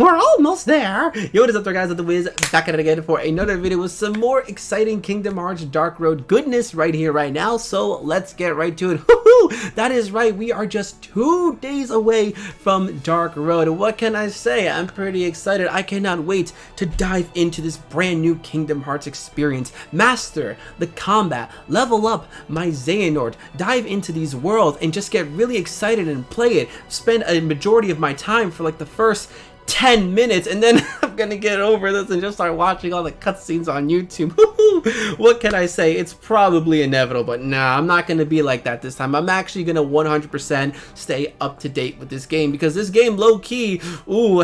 we're almost there. Yo, what is up there, guys? At the Wiz, back at it again for another video with some more exciting Kingdom Hearts Dark Road goodness right here, right now. So let's get right to it. That is right, we are just 2 days away from Dark Road. What can I say? I'm pretty excited. I cannot wait to dive into this brand new Kingdom Hearts experience. Master the combat, level up my Xehanort, dive into these worlds and just get really excited and play it. Spend a majority of my time for like the first 10 minutes and then I'm gonna get over this and just start watching all the cutscenes on YouTube. What can I say? It's probably inevitable, but nah, I'm not gonna be like that this time. I'm actually gonna 100% stay up to date with this game because this game low-key,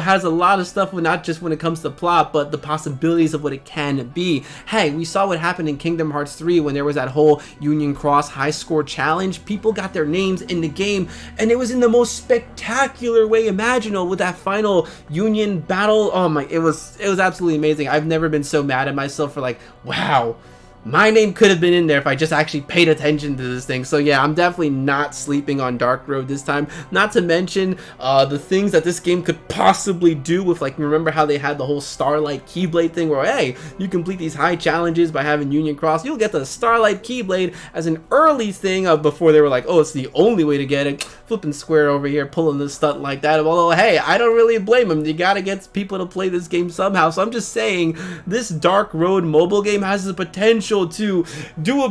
has a lot of stuff, not just when it comes to plot, but the possibilities of what it can be. Hey, we saw what happened in Kingdom Hearts 3 when there was that whole Union Cross high score challenge. People got their names in the game and it was in the most spectacular way imaginable with that final Union battle. Oh my, it was absolutely amazing. I've never been so mad at myself for like, wow, my name could have been in there if I just actually paid attention to this thing. So yeah, I'm definitely not sleeping on Dark Road this time. Not to mention the things that this game could possibly do with, like, remember how they had the whole Starlight Keyblade thing where, hey, you complete these high challenges by having Union Cross, you'll get the Starlight Keyblade as an early thing before they were like, oh, it's the only way to get it. Flipping Square over here pulling this stunt like that. Although, hey, I don't really blame them. You gotta get people to play this game somehow. So I'm just saying, this Dark Road mobile game has the potential to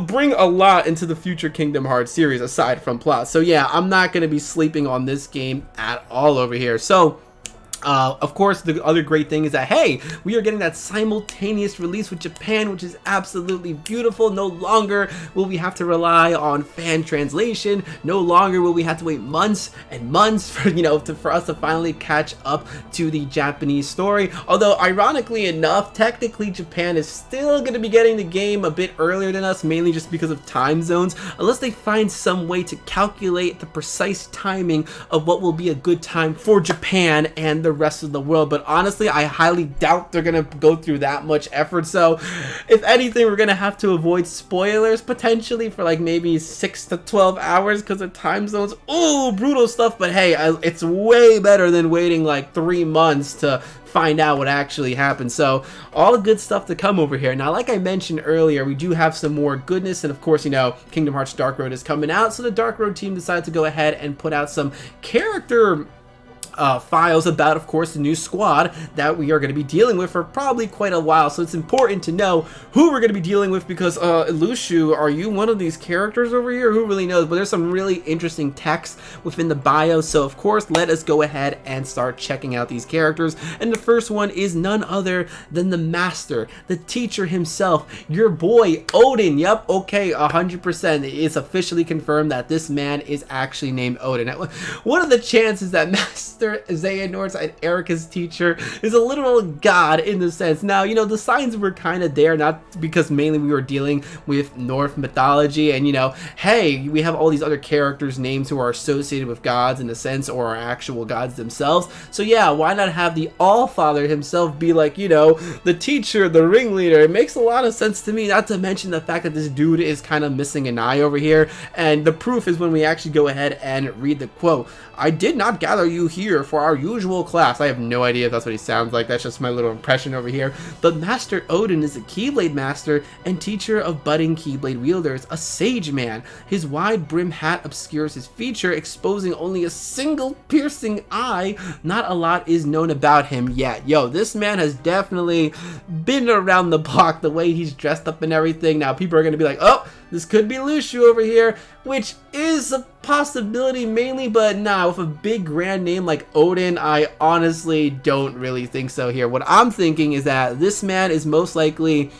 bring a lot into the future Kingdom Hearts series aside from plot. So yeah, I'm not going to be sleeping on this game at all over here. So of course, the other great thing is that, hey, we are getting that simultaneous release with Japan, which is absolutely beautiful. No longer will we have to rely on fan translation. No longer will we have to wait months and months for, for us to finally catch up to the Japanese story. Although, ironically enough, technically Japan is still going to be getting the game a bit earlier than us, mainly just because of time zones, unless they find some way to calculate the precise timing of what will be a good time for Japan and the rest of the world. But honestly, I highly doubt they're gonna go through that much effort. So if anything, we're gonna have to avoid spoilers potentially for like maybe 6 to 12 hours because of time zones. Brutal stuff. But hey, it's way better than waiting like 3 months to find out what actually happened. So all the good stuff to come over here. Now, like I mentioned earlier, we do have some more goodness, and of course, Kingdom Hearts Dark Road is coming out, so the Dark Road team decided to go ahead and put out some character files about, of course, the new squad that we are going to be dealing with for probably quite a while. So it's important to know who we're going to be dealing with because Luxu, are you one of these characters over here? Who really knows? But there's some really interesting text within the bio. So of course, let us go ahead and start checking out these characters. And the first one is none other than the master, the teacher himself, your boy Odin. Yep, okay, 100%. It's officially confirmed that this man is actually named Odin. What are the chances that Master Xehanort and Erika's teacher is a literal god in the sense? Now, the signs were kind of there, not because mainly we were dealing with Norse mythology and, hey, we have all these other characters' names who are associated with gods in a sense or are actual gods themselves. So yeah, why not have the Allfather himself be like, the teacher, the ringleader? It makes a lot of sense to me, not to mention the fact that this dude is kind of missing an eye over here. And the proof is when we actually go ahead and read the quote. I did not gather you here for our usual class. I have no idea if that's what he sounds like. That's just my little impression over here. But Master Odin is a Keyblade master and teacher of budding Keyblade wielders, a sage man. His wide brim hat obscures his feature, exposing only a single piercing eye. Not a lot is known about him yet. Yo, this man has definitely been around the block, the way he's dressed up and everything. Now, people are going to be like, oh, this could be Luxu over here, which is a possibility mainly, but nah, with a big grand name like Odin, I honestly don't really think so here. What I'm thinking is that this man is most likely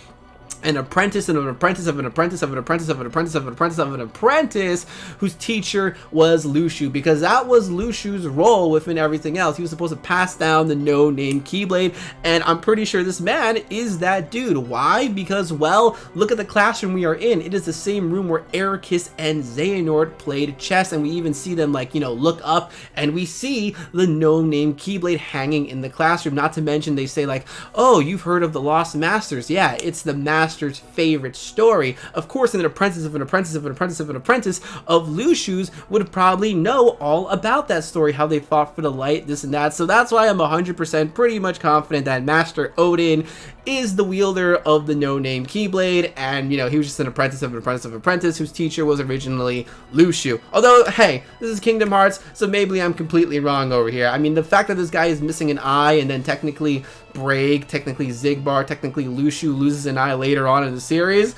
an apprentice and an apprentice of an apprentice of an apprentice of an apprentice of an apprentice of an apprentice whose teacher was Luxu, because that was Luxu's role within everything else. He was supposed to pass down the no-name Keyblade, and I'm pretty sure this man is that dude. Why? Because, well, look at the classroom we are in. It is the same room where Ericus and Xehanort played chess, and we even see them, like, look up, and we see the no-name Keyblade hanging in the classroom. Not to mention, they say, like, oh, you've heard of the Lost Masters. Yeah, it's the master's favorite story. Of course, an apprentice of an apprentice of an apprentice of an apprentice of Lushu's would probably know all about that story, how they fought for the light, this and that. So that's why I'm 100% pretty much confident that Master Odin is the wielder of the no-name Keyblade, and you know, he was just an apprentice of an apprentice of an apprentice whose teacher was originally Lushu. Although, hey, this is Kingdom Hearts, so maybe I'm completely wrong over here. I mean, the fact that this guy is missing an eye, and then technically Braig, technically Xigbar, technically Lushu loses an eye later on in the series,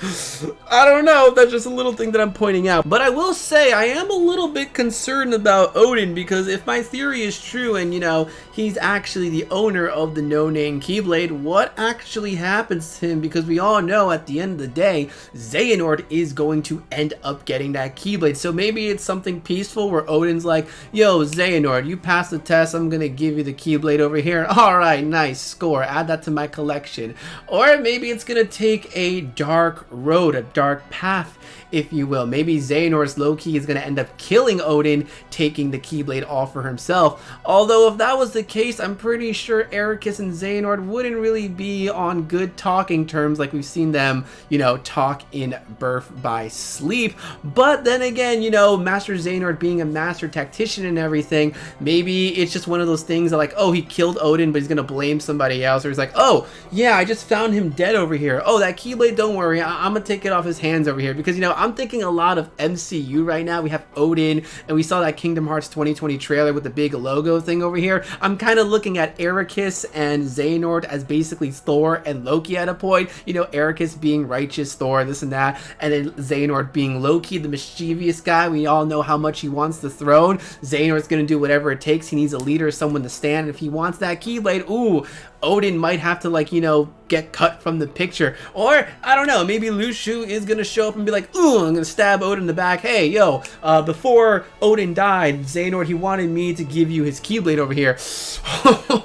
I don't know, that's just a little thing that I'm pointing out. But I will say, I am a little bit concerned about Odin, because if my theory is true, and you know, he's actually the owner of the no-name Keyblade, what actually happens to him? Because we all know at the end of the day, Xehanort is going to end up getting that Keyblade. So maybe it's something peaceful where Odin's like, yo, Xehanort, you passed the test, I'm gonna give you the Keyblade over here. Alright, nice, score, add that to my collection. Or maybe it's gonna take a dark road, a dark path, if you will. Maybe Xehanort's low-key is going to end up killing Odin, taking the Keyblade all for himself. Although if that was the case, I'm pretty sure Eraqus and Xehanort wouldn't really be on good talking terms like we've seen them, you know, talk in Birth by Sleep. But then again, you know, Master Xehanort being a master tactician and everything, maybe it's just one of those things that like, oh, he killed Odin, but he's going to blame somebody else. Or he's like, oh, yeah, I just found him dead over here. Oh, that Keyblade, don't worry, I'm going to take it off his hands over here. Because, you know, I'm thinking a lot of MCU right now. We have Odin, and we saw that Kingdom Hearts 2020 trailer with the big logo thing over here. I'm kind of looking at Eraqus and Xehanort as basically Thor and Loki at a point. You know, Eraqus being righteous Thor, this and that, and then Xehanort being Loki, the mischievous guy. We all know how much he wants the throne. Xehanort's going to do whatever it takes. He needs a leader, someone to stand. And if he wants that Keyblade, ooh, Odin might have to, like, you know, get cut from the picture. Or, I don't know, maybe Lushu is going to show up and be like, ooh, I'm going to stab Odin in the back. Hey, yo, before Odin died, Xehanort, he wanted me to give you his Keyblade over here.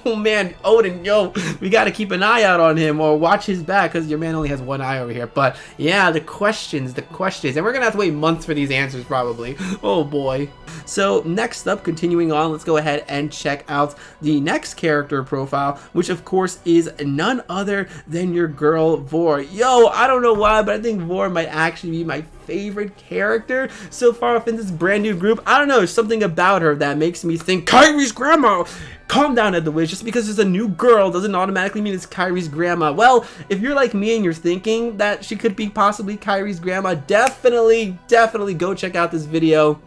Oh, man, Odin, yo, we got to keep an eye out on him or watch his back because your man only has one eye over here. But, yeah, the questions. And we're going to have to wait months for these answers, probably. Oh, boy. So, next up, continuing on, let's go ahead and check out the next character profile, which, of course, is none other than your girl Vor. Yo, I don't know why, but I think Vor might actually be my favorite character so far up in this brand new group. I don't know, there's something about her that makes me think Kairi's grandma. Calm down, Ed the Wiz. Just because there's a new girl doesn't automatically mean it's Kairi's grandma. Well, if you're like me and you're thinking that she could be possibly Kairi's grandma, definitely go check out this video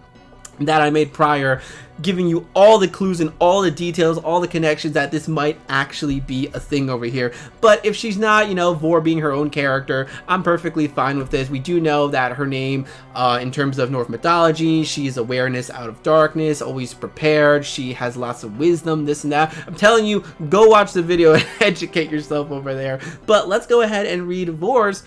that I made prior, giving you all the clues and all the details, all the connections that this might actually be a thing over here. But if she's not, you know, Vor being her own character, I'm perfectly fine with this. We do know that her name, in terms of Norse mythology, she's awareness out of darkness, always prepared, she has lots of wisdom, this and that. I'm telling you, go watch the video and educate yourself over there. But let's go ahead and read Vor's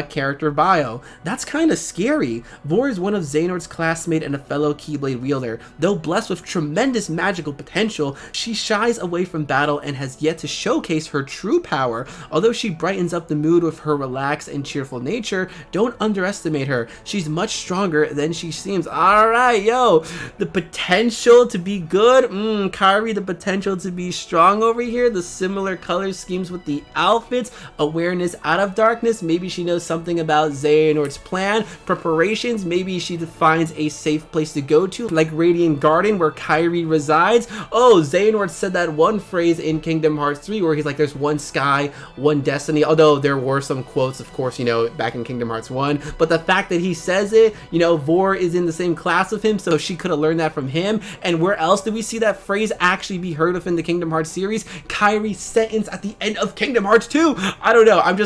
character bio. That's kind of scary. Vor is one of Xehanort's classmate and a fellow Keyblade wielder. Though blessed with tremendous magical potential, she shies away from battle and has yet to showcase her true power. Although she brightens up the mood with her relaxed and cheerful nature, don't underestimate her. She's much stronger than she seems. Alright, yo, the potential to be good. Kairi, the potential to be strong over here. The similar color schemes with the outfits. Awareness out of darkness. Maybe she knows something about Xehanort's plan. Preparations. Maybe she defines a safe place to go to, like Radiant Garden, where Kairi resides. Oh, Xehanort said that one phrase in Kingdom Hearts 3 where he's like, there's one sky, one destiny. Although there were some quotes, of course, you know, back in Kingdom Hearts 1. But the fact that he says it, you know, Vor is in the same class with him, so she could have learned that from him. And where else did we see that phrase actually be heard of in the Kingdom Hearts series? Kairi's sentence at the end of Kingdom Hearts 2. I don't know. I'm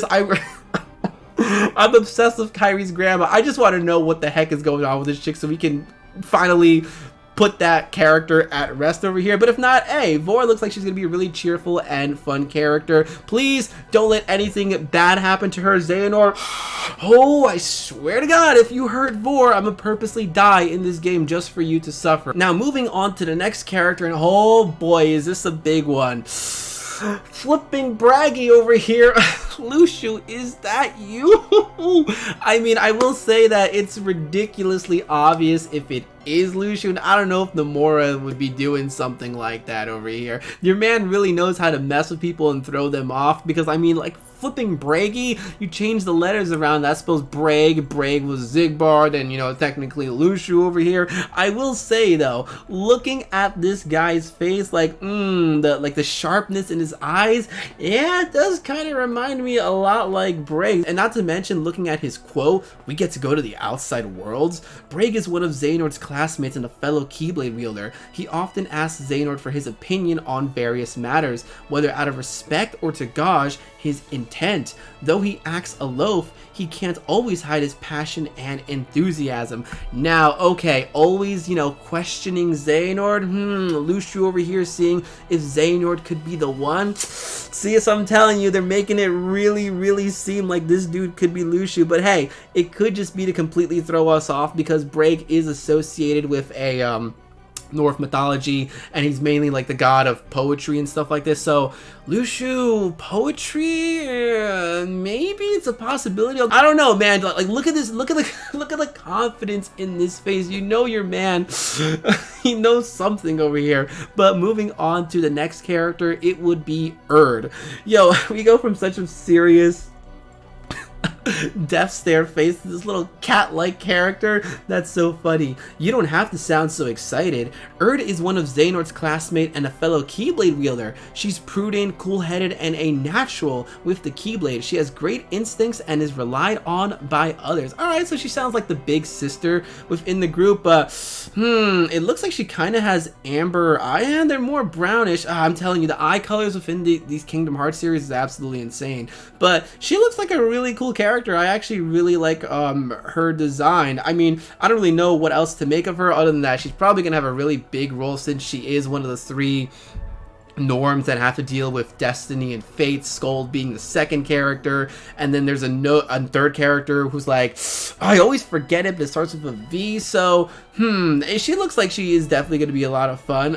obsessed with Kairi's grandma. I just want to know what the heck is going on with this chick so we can finally put that character at rest over here. But if not, hey, Vor looks like she's gonna be a really cheerful and fun character. Please don't let anything bad happen to her, Xehanort. Oh, I swear to God, if you hurt Vor, I'm gonna purposely die in this game just for you to suffer. Now, moving on to the next character, and oh boy, is this a big one. Flipping Braggy over here. Lushu, is that you? I mean, I will say that it's ridiculously obvious if it is Lucio, and I don't know if Nomura would be doing something like that over here. Your man really knows how to mess with people and throw them off, because I mean, like, flipping Braggy, you change the letters around. That's supposed Brag was Zigbard, and you know, technically Lucio over here. I will say though, looking at this guy's face, like the sharpness in his eyes, yeah, it does kind of remind me a lot like Brag. And not to mention, looking at his quote, we get to go to the outside worlds. Brag is one of Xehanort's classmates and a fellow Keyblade wielder. He often asks Xehanort for his opinion on various matters, whether out of respect or to gauge his intent. Though he acts aloof, he can't always hide his passion and enthusiasm. Now, okay, always, you know, questioning Xehanort. Lucio over here seeing if Xehanort could be the one. See, as I'm telling you, they're making it really seem like this dude could be Lucio. But hey, it could just be to completely throw us off, because Brag is associated with a Norse mythology, and he's mainly like the god of poetry and stuff like this. So Lucio poetry, maybe it's a possibility. I don't know, man. Like, look at this, look at the confidence in this face. You know your man he knows something over here. But moving on to the next character, it would be Erd. Yo, we go from such a serious death stare face to this little cat-like character. That's so funny. You don't have to sound so excited. Erd is one of Xehanort's classmate and a fellow Keyblade wielder. She's prudent, cool-headed, and a natural with the Keyblade. She has great instincts and is relied on by others. Alright, so she sounds like the big sister within the group, but it looks like she kind of has amber eye, and they're more brownish. I'm telling you, the eye colors within these Kingdom Hearts series is absolutely insane. But she looks like a really cool character. I actually really like her design. I mean, I don't really know what else to make of her other than that she's probably gonna have a really big role, since she is one of the 3 norms that have to deal with destiny and fate, Scold being the second character, and then there's a third character who's like, I always forget it, but it starts with a V. So she looks like she is definitely going to be a lot of fun.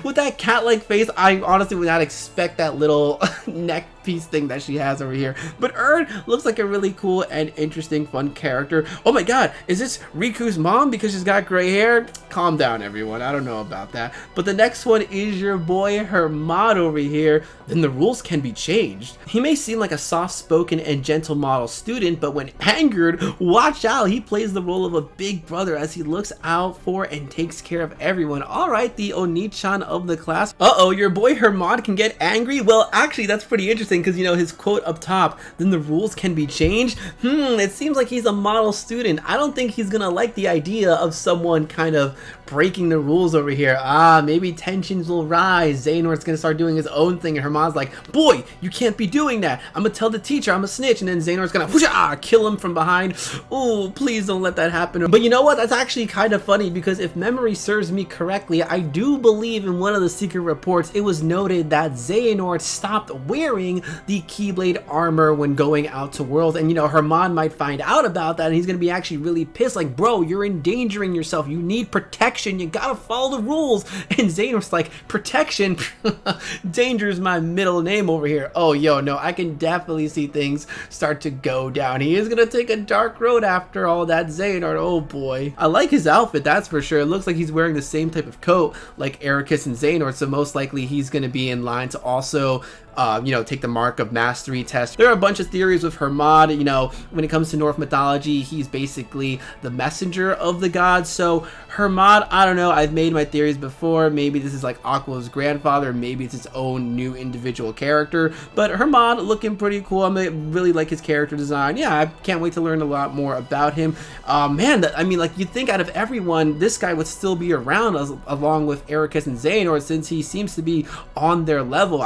With that cat-like face, I honestly would not expect that little neck piece thing that she has over here. But Erd looks like a really cool and interesting, fun character. Oh my god, is this Riku's mom because she's got gray hair? Calm down, everyone. I don't know about that. But the next one is your boy Hermod over here. Then the rules can be changed. He may seem like a soft-spoken and gentle model student, but when angered, watch out. He plays the role of a big brother as he looks out for and takes care of everyone. Alright, the Oni-chan of the class. Uh-oh, your boy Hermod can get angry? Well, actually, that's pretty interesting, because, you know, his quote up top, then the rules can be changed. It seems like he's a model student. I don't think he's gonna like the idea of someone kind of breaking the rules over here. Maybe tensions will rise. Xehanort's gonna start doing his own thing, and Hermod's like, boy, you can't be doing that. I'm gonna tell the teacher I'm a snitch, and then Xehanort's gonna kill him from behind. Oh, please don't let that happen. But you know what? That's actually kind of funny, because if memory serves me correctly, I do believe in one of the secret reports, it was noted that Xehanort stopped wearing the Keyblade armor when going out to Worlds, and you know, Hermod might find out about that, and he's gonna be actually really pissed, like, bro, you're endangering yourself, you need protection, you gotta follow the rules. And Xehanort's like, protection? Danger's my middle name over here. Oh, yo, no, I can definitely see things start to go down. He is gonna take a dark road after all that, Xehanort. Oh boy. I like his outfit, that's for sure. It looks like he's wearing the same type of coat like Eraqus and Xehanort, so most likely he's gonna be in line to also you know, take the Mark of Mastery test. There are a bunch of theories with Hermod. You know, when it comes to Norse mythology, he's basically the messenger of the gods. So Hermod, I don't know, I've made my theories before. Maybe this is like Aqua's grandfather, maybe it's his own new individual character, but Hermod looking pretty cool. I really like his character design. Yeah, I can't wait to learn a lot more about him. Man, I mean, like, you'd think out of everyone, this guy would still be around along with Eraqus and Xehanort, since he seems to be on their level.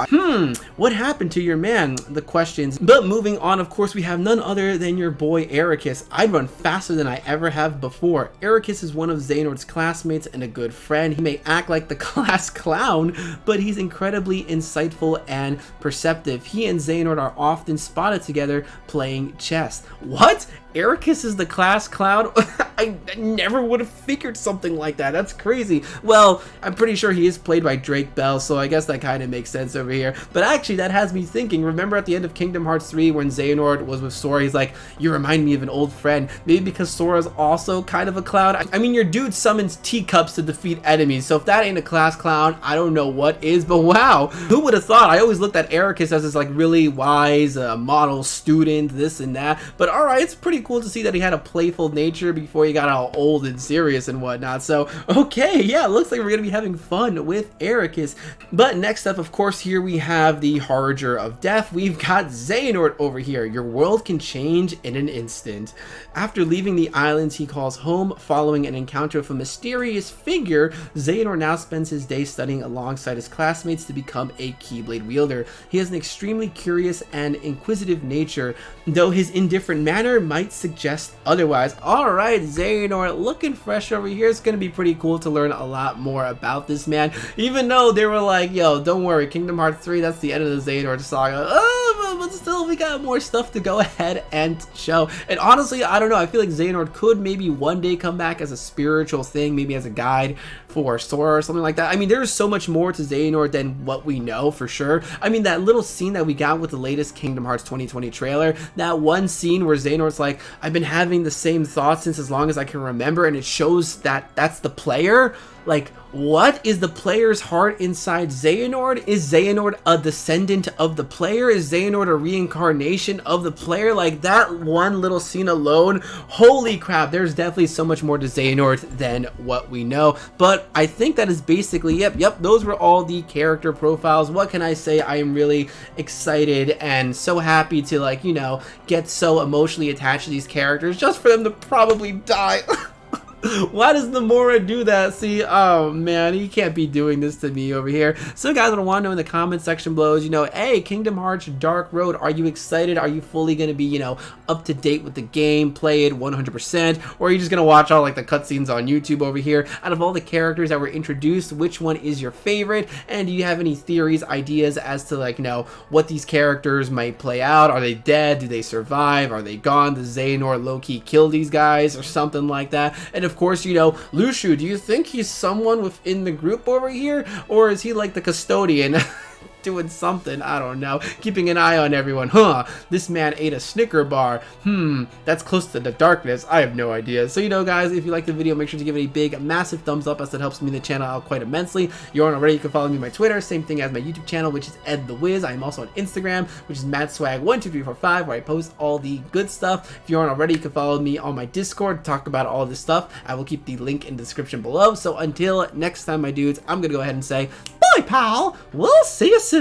What happened to your man? The questions. But moving on, of course, we have none other than your boy Eraqus. I'd run faster than I ever have before. Eraqus is one of Xehanort's classmates and a good friend. He may act like the class clown, but he's incredibly insightful and perceptive. He and Xehanort are often spotted together playing chess. What? Eraqus is the class clown? I never would have figured something like that. That's crazy. Well, I'm pretty sure he is played by Drake Bell, so I guess that kind of makes sense over here. But actually, that has me thinking, remember at the end of Kingdom Hearts 3 when Xehanort was with Sora, he's like, you remind me of an old friend. Maybe because Sora's also kind of a clown. I mean, your dude summons teacups to defeat enemies, so if that ain't a class clown, I don't know what is, but wow, who would have thought? I always looked at Ericus as this like really wise model student, this and that, but alright, it's pretty cool to see that he had a playful nature before he got all old and serious and whatnot. So okay, yeah, looks like we're gonna be having fun with Ericus. But next up, of course, here we have the Harbinger of Death. We've got Xehanort over here. Your world can change in an instant. After leaving the islands he calls home following an encounter with a mysterious figure, Xehanort now spends his day studying alongside his classmates to become a Keyblade wielder. He has an extremely curious and inquisitive nature, though his indifferent manner might suggest otherwise. Alright, Xehanort looking fresh over here. It's gonna be pretty cool to learn a lot more about this man, even though they were like, yo, don't worry, Kingdom Hearts 3, that's the end of the Xehanort saga. But still, we got more stuff to go ahead and show. And honestly, I don't know, I feel like Xehanort could maybe one day come back as a spiritual thing, maybe as a guide for Sora or something like that. I mean, there's so much more to Xehanort than what we know for sure. I mean, that little scene that we got with the latest Kingdom Hearts 2020 trailer, that one scene where Xehanort's like, I've been having the same thoughts since as long as I can remember, and it shows that that's the player. Like, what is the player's heart inside Xehanort? Is Xehanort a descendant of the player? Is Xehanort a reincarnation of the player? Like, that one little scene alone, holy crap, there's definitely so much more to Xehanort than what we know. But I think that is basically, yep, those were all the character profiles. What can I say? I am really excited and so happy to, like, you know, get so emotionally attached to these characters just for them to probably die. Why does Nomura do that? See, oh man, he can't be doing this to me over here. So guys, what I want to know in the comment section below is, you know, hey, Kingdom Hearts Dark Road, are you excited? Are you fully going to be, you know, up to date with the game, play it 100%? Or are you just going to watch all like the cutscenes on YouTube over here? Out of all the characters that were introduced, which one is your favorite? And do you have any theories, ideas as to, like, you know, what these characters might play out? Are they dead? Do they survive? Are they gone? Does Xehanort low-key kill these guys or something like that? And of course, you know, Luxu, do you think he's someone within the group over here? Or is he like the custodian? Doing something, I don't know, keeping an eye on everyone. This man ate a Snicker bar. That's close to the darkness. I have no idea. So, you know, guys, if you like the video, make sure to give it a big, massive thumbs up, as that helps me and the channel out quite immensely. If you aren't already, you can follow me on my Twitter, same thing as my YouTube channel, which is Ed the Wiz. I am also on Instagram, which is MattSwag12345, where I post all the good stuff. If you aren't already, you can follow me on my Discord to talk about all this stuff. I will keep the link in the description below. So until next time, my dudes, I'm gonna go ahead and say, bye, pal. We'll see you soon.